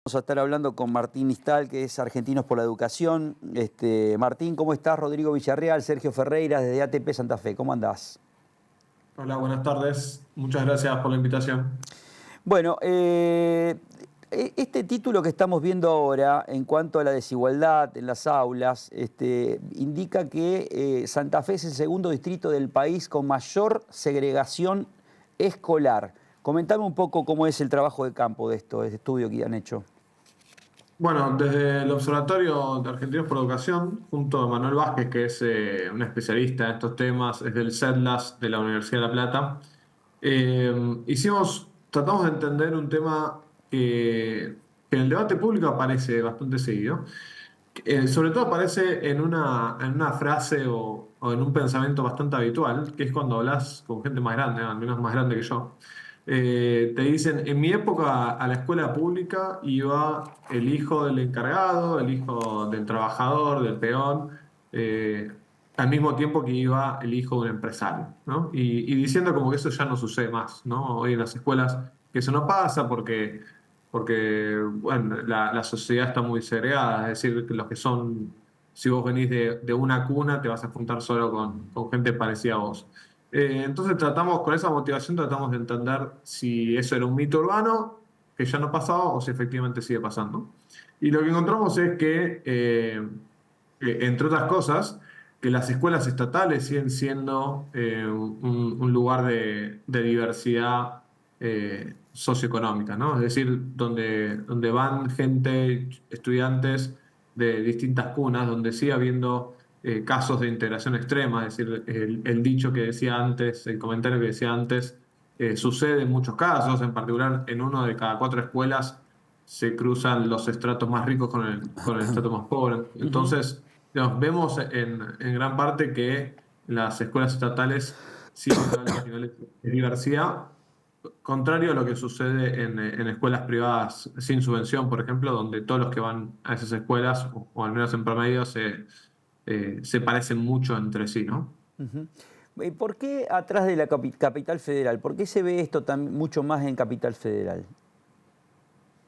Vamos a estar hablando con Martín Nistal, que es Argentinos por la Educación. Martín, ¿cómo estás? Rodrigo Villarreal, Sergio Ferreira, desde ATP Santa Fe. ¿Cómo andás? Hola, buenas tardes. Muchas gracias por la invitación. Bueno, este título que estamos viendo ahora en cuanto a la desigualdad en las aulas, indica que Santa Fe es el segundo distrito del país con mayor segregación escolar. Comentame un poco cómo es el trabajo de campo de esto, de este estudio que han hecho. Bueno, desde el Observatorio de Argentinos por Educación, junto a Manuel Vázquez, que es un especialista en estos temas, es del CEDLAS de la Universidad de La Plata, tratamos de entender un tema que en el debate público aparece bastante seguido. Sobre todo aparece en una frase o en un pensamiento bastante habitual, que es cuando hablas con gente más grande, al menos más grande que yo. Te dicen, en mi época a la escuela pública iba el hijo del encargado, el hijo del trabajador, del peón, eh, al mismo tiempo que iba el hijo de un empresario, ¿no? Y diciendo como que eso ya no sucede más, ¿no? Hoy en las escuelas que eso no pasa porque bueno, la sociedad está muy segregada, es decir, que los que son, si vos venís de una cuna, te vas a juntar solo con gente parecida a vos. Entonces con esa motivación tratamos de entender si eso era un mito urbano, que ya no pasaba, o si efectivamente sigue pasando. Y lo que encontramos es entre otras cosas, que las escuelas estatales siguen siendo un lugar de diversidad socioeconómica, ¿no? Es decir, donde van gente, estudiantes de distintas cunas, donde sigue habiendo casos de integración extrema, es decir, el dicho que decía antes, el comentario que decía antes, sucede en muchos casos, en particular en uno de cada cuatro escuelas se cruzan los estratos más ricos con el estrato más pobre. Ujú. Entonces, digamos, vemos en gran parte que las escuelas estatales siguen teniendo altos niveles de diversidad, contrario a lo que sucede en escuelas privadas sin subvención, por ejemplo, donde todos los que van a esas escuelas, o al menos en promedio, se parecen mucho entre sí, ¿no? Ujú. ¿Por qué atrás de la capital federal? ¿Por qué se ve esto mucho más en Capital Federal?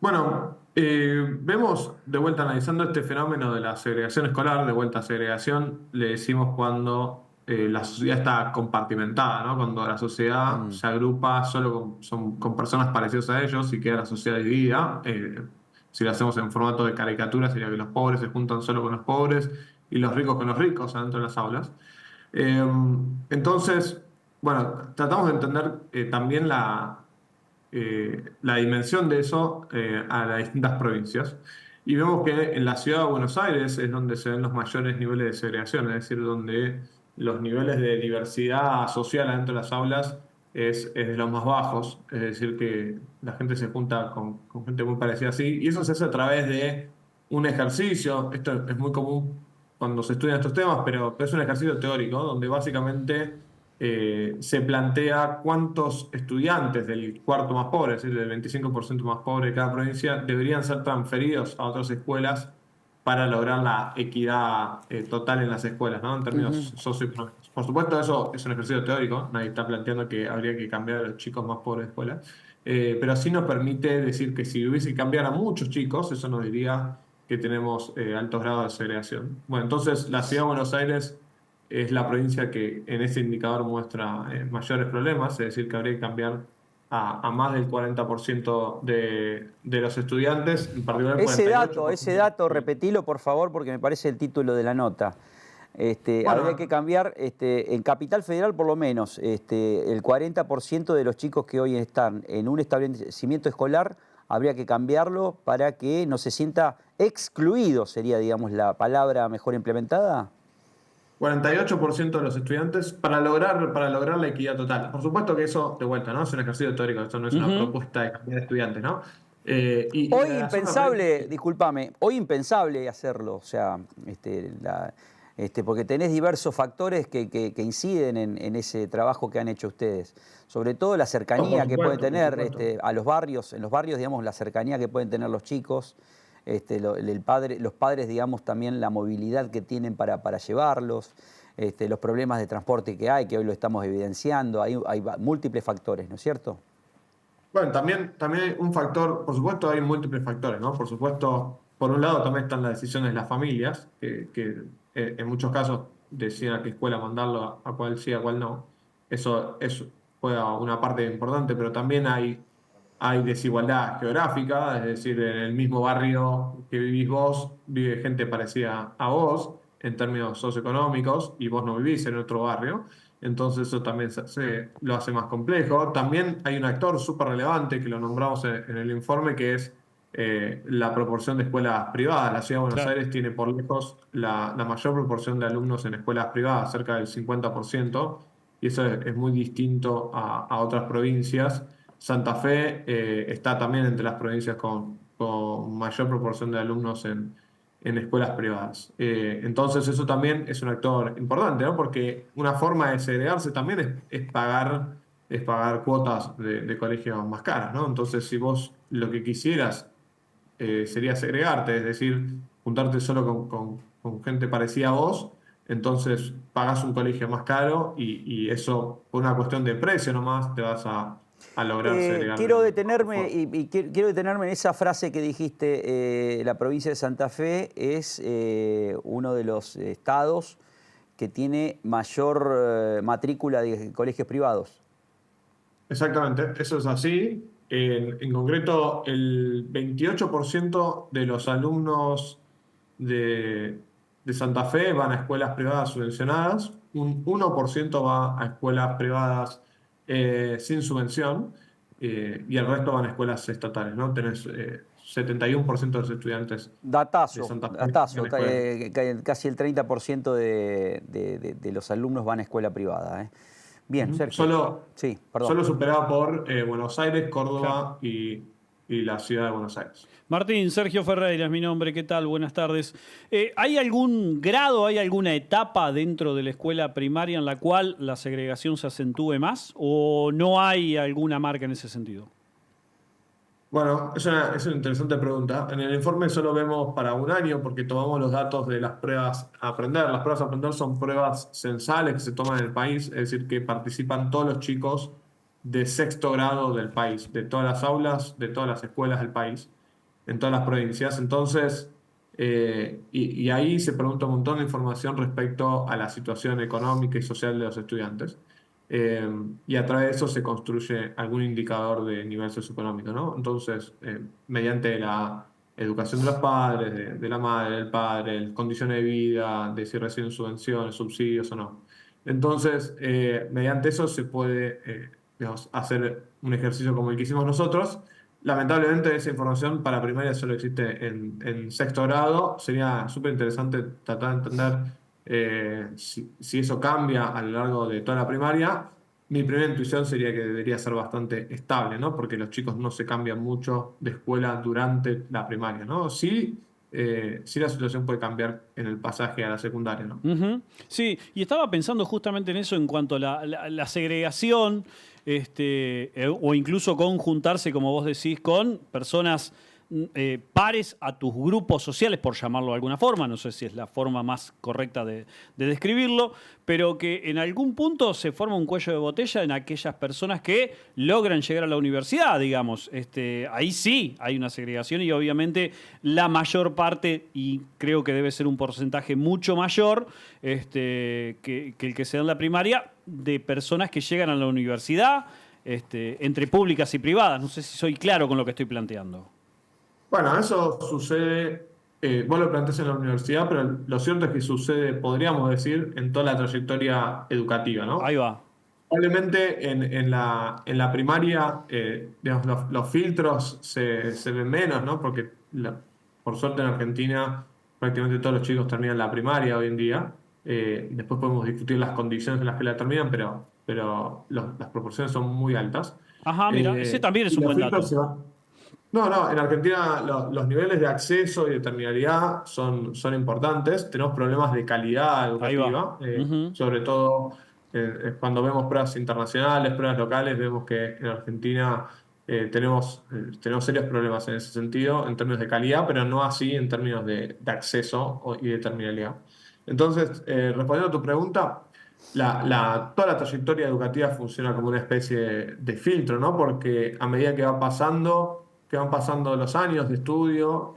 Bueno, vemos de vuelta analizando este fenómeno de la segregación escolar, de vuelta a segregación, le decimos cuando la sociedad está compartimentada, ¿no? Cuando la sociedad Mm. se agrupa solo con personas parecidas a ellos y queda la sociedad dividida. Si lo hacemos en formato de caricatura, sería que los pobres se juntan solo con los pobres y los ricos con los ricos adentro de las aulas. Eh, entonces, bueno, tratamos de entender también la dimensión de eso a las distintas provincias. Y vemos que en la ciudad de Buenos Aires es donde se ven los mayores niveles de segregación, es decir, donde los niveles de diversidad social dentro de las aulas es de los más bajos, es decir, que la gente se junta con gente muy parecida así, y eso se hace a través de un ejercicio, esto es muy común cuando se estudian estos temas, pero es un ejercicio teórico, donde básicamente se plantea cuántos estudiantes del cuarto más pobre, es decir, del 25% más pobre de cada provincia, deberían ser transferidos a otras escuelas para lograr la equidad total en las escuelas, ¿no? En términos Ujú. socioeconómicos. Por supuesto, eso es un ejercicio teórico, nadie está planteando que habría que cambiar a los chicos más pobres de escuela, pero sí nos permite decir que si hubiese que cambiar a muchos chicos, eso nos diría que tenemos altos grados de segregación. Bueno, entonces la ciudad de Buenos Aires es la provincia que en ese indicador muestra mayores problemas, es decir, que habría que cambiar a más del 40% de los estudiantes, en particular el Ese 48%. dato, repetilo por favor, porque me parece el título de la nota. Habría que Bueno, cambiar, en Capital Federal por lo menos, el 40% de los chicos que hoy están en un establecimiento escolar, habría que cambiarlo para que no se sienta excluido, sería, digamos, la palabra mejor implementada. 48% de los estudiantes para lograr la equidad total. Por supuesto que eso, de vuelta, ¿no? Es un ejercicio teórico, esto no es una Ujú. propuesta de cantidad de estudiantes, ¿no? Y Hoy la razón me parece impensable, que discúlpame, hoy impensable hacerlo, o sea, porque tenés diversos factores que inciden en ese trabajo que han hecho ustedes. Sobre todo la no, por cercanía que pueden supuesto, por tener supuesto. a los barrios, en los barrios, digamos, la cercanía que pueden tener los chicos, los padres, digamos, también la movilidad que tienen para llevarlos, los problemas de transporte que hay, que hoy lo estamos evidenciando, hay múltiples factores, ¿no es cierto? Bueno, también hay un factor, por supuesto hay múltiples factores, ¿no? Por supuesto, por un lado también están las decisiones de las familias, que en muchos casos deciden a qué escuela mandarlo, a cuál sí, a cuál no. Eso juega una parte importante, pero también hay desigualdad geográfica, es decir, en el mismo barrio que vivís vos, vive gente parecida a vos en términos socioeconómicos y vos no vivís en otro barrio. Entonces eso también lo hace más complejo. También hay un actor súper relevante que lo nombramos en el informe, que es la proporción de escuelas privadas. La Ciudad de Buenos Claro. Aires tiene por lejos la mayor proporción de alumnos en escuelas privadas, cerca del 50%, y eso es muy distinto a otras provincias. Santa Fe está también entre las provincias con mayor proporción de alumnos en escuelas privadas. Entonces eso también es un actor importante, ¿no? Porque una forma de segregarse también es pagar cuotas de colegios más caras, ¿no? Entonces si vos lo que quisieras sería segregarte, es decir, juntarte solo con gente parecida a vos, entonces pagás un colegio más caro y eso, por una cuestión de precio nomás, te vas a lograr segregar de Quiero mejor detenerme forma. quiero detenerme en esa frase que dijiste. La provincia de Santa Fe es uno de los estados que tiene mayor matrícula de colegios privados. Exactamente, eso es así. En concreto, el 28% de los alumnos de, de Santa Fe van a escuelas privadas subvencionadas, un 1% va a escuelas privadas sin subvención, y el resto van a escuelas estatales, ¿no? Tenés 71% de los estudiantes de Datazo, Santa Fe datazo. en escuelas. Casi el 30% de los alumnos van a escuela privada. Bien, Ujú. Sergio. Solo, Sí, perdón. solo superado por Buenos Aires, Claro. Córdoba y la ciudad de Buenos Aires. Martín, Sergio Ferreira es mi nombre, ¿qué tal? Buenas tardes. ¿Hay algún grado, hay alguna etapa dentro de la escuela primaria en la cual la segregación se acentúe más o no hay alguna marca en ese sentido? Bueno, es una interesante pregunta. En el informe solo vemos para un año porque tomamos los datos de las pruebas a aprender. Las pruebas a aprender son pruebas censales que se toman en el país, es decir, que participan todos los chicos de sexto grado del país, de todas las aulas, de todas las escuelas del país, en todas las provincias. Entonces, y ahí se pregunta un montón de información respecto a la situación económica y social de los estudiantes. Eh, y a través de eso se construye algún indicador de nivel socioeconómico, ¿no? Entonces, mediante la educación de los padres, de la madre, del padre, las condiciones de vida, de si reciben subvenciones, subsidios o no. Entonces, mediante eso se puede, digamos, hacer un ejercicio como el que hicimos nosotros. Lamentablemente esa información para primaria solo existe en sexto grado. Sería súper interesante tratar de entender si eso cambia a lo largo de toda la primaria. Mi primera intuición sería que debería ser bastante estable, ¿no? Porque los chicos no se cambian mucho de escuela durante la primaria, ¿no? Sí la situación puede cambiar en el pasaje a la secundaria, ¿no? Ujú. Sí, y estaba pensando justamente en eso en cuanto a la segregación, o incluso conjuntarse, como vos decís, con personas pares a tus grupos sociales, por llamarlo de alguna forma, no sé si es la forma más correcta de describirlo, pero que en algún punto se forma un cuello de botella en aquellas personas que logran llegar a la universidad, digamos. Ahí sí hay una segregación y obviamente la mayor parte, y creo que debe ser un porcentaje mucho mayor que el que se da en la primaria, de personas que llegan a la universidad, entre públicas y privadas. No sé si soy claro con lo que estoy planteando. Bueno, eso sucede, vos lo planteás en la universidad, pero lo cierto es que sucede, podríamos decir, en toda la trayectoria educativa, Ahí ¿no? va. Probablemente en la primaria, digamos, los filtros se ven menos, ¿no? Porque por suerte en Argentina prácticamente todos los chicos terminan la primaria hoy en día. Después podemos discutir las condiciones en las que la terminan, pero las proporciones son muy altas. Ajá, mira, ese también es Y un los buen filtros dato. se van. No, no, en Argentina los niveles de acceso y de terminalidad son importantes. Tenemos problemas de calidad Ahí va. educativa, Ujú. sobre todo cuando vemos pruebas internacionales, pruebas locales, vemos que en Argentina tenemos serios problemas en ese sentido, en términos de calidad, pero no así en términos de acceso y de terminalidad. Entonces, respondiendo a tu pregunta, toda la trayectoria educativa funciona como una especie de filtro, ¿no? Porque a medida que van pasando los años de estudio,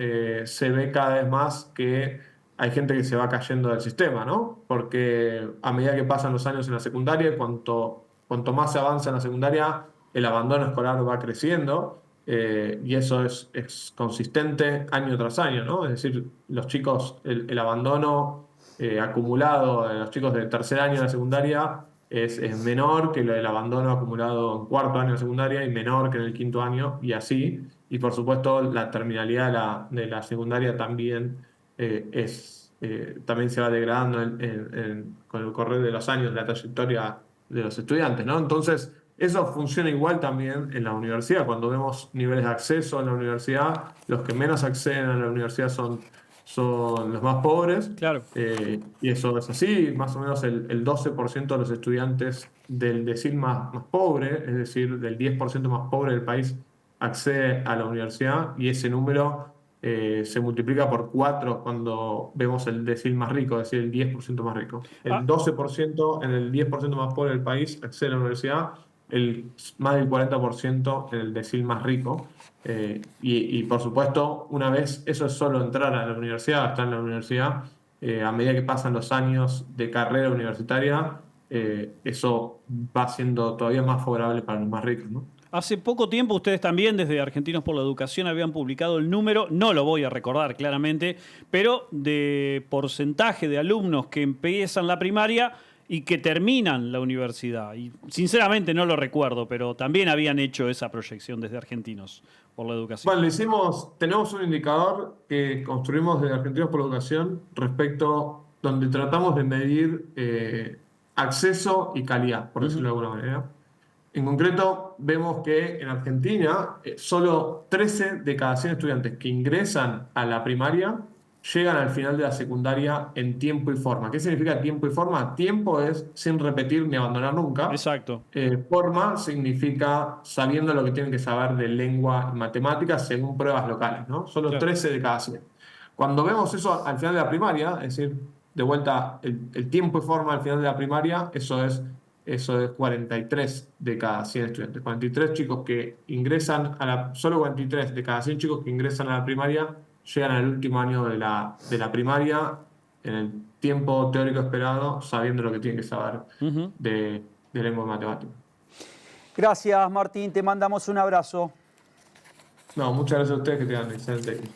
se ve cada vez más que hay gente que se va cayendo del sistema, ¿no? Porque a medida que pasan los años en la secundaria, cuanto más se avanza en la secundaria, el abandono escolar va creciendo. Y eso es consistente año tras año, ¿no? Es decir, los chicos, el abandono acumulado de los chicos de tercer año de la secundaria es menor que lo del abandono acumulado en cuarto año de secundaria y menor que en el quinto año y así. Y por supuesto la terminalidad de la secundaria también, también se va degradando con el correr de los años, la trayectoria de los estudiantes, ¿no? Entonces, eso funciona igual también en la universidad. Cuando vemos niveles de acceso en la universidad, los que menos acceden a la universidad son los más pobres, Claro. y eso es así, más o menos el 12% de los estudiantes del decil más pobre, es decir, del 10% más pobre del país, accede a la universidad y ese número se multiplica por 4 cuando vemos el decil más rico, es decir, el 10% más rico. Ah, El 12% en el 10% más pobre del país accede a la universidad, más del 40% en el decil más rico. Y por supuesto, una vez, eso es solo entrar a la universidad, estar en la universidad, a medida que pasan los años de carrera universitaria, eso va siendo todavía más favorable para los más ricos, ¿no? hace poco tiempo ustedes también desde Argentinos por la Educación habían publicado el número, no lo voy a recordar claramente, pero de porcentaje de alumnos que empiezan la primaria y que terminan la universidad. Y sinceramente no lo recuerdo, pero también habían hecho esa proyección desde Argentinos por la Educación. Bueno, tenemos un indicador que construimos desde Argentinos por la Educación respecto donde tratamos de medir acceso y calidad, por Ujú. decirlo de alguna manera. En concreto, vemos que en Argentina solo 13 de cada 100 estudiantes que ingresan a la primaria llegan al final de la secundaria en tiempo y forma. ¿Qué significa tiempo y forma? Tiempo es sin repetir ni abandonar nunca. Exacto. Forma significa sabiendo lo que tienen que saber de lengua y matemáticas según pruebas locales, ¿no? Solo Claro. 13 de cada 100. Cuando vemos eso al final de la primaria, es decir, de vuelta el tiempo y forma al final de la primaria, eso es 43 de cada 100 estudiantes. 43 chicos que ingresan solo 43 de cada 100 chicos que ingresan a la primaria llegan al último año de la primaria en el tiempo teórico esperado, sabiendo lo que tienen que saber Ujú. de lengua y matemática. Gracias, Martín. Te mandamos un abrazo. No, muchas gracias a ustedes, que tengan excelente día.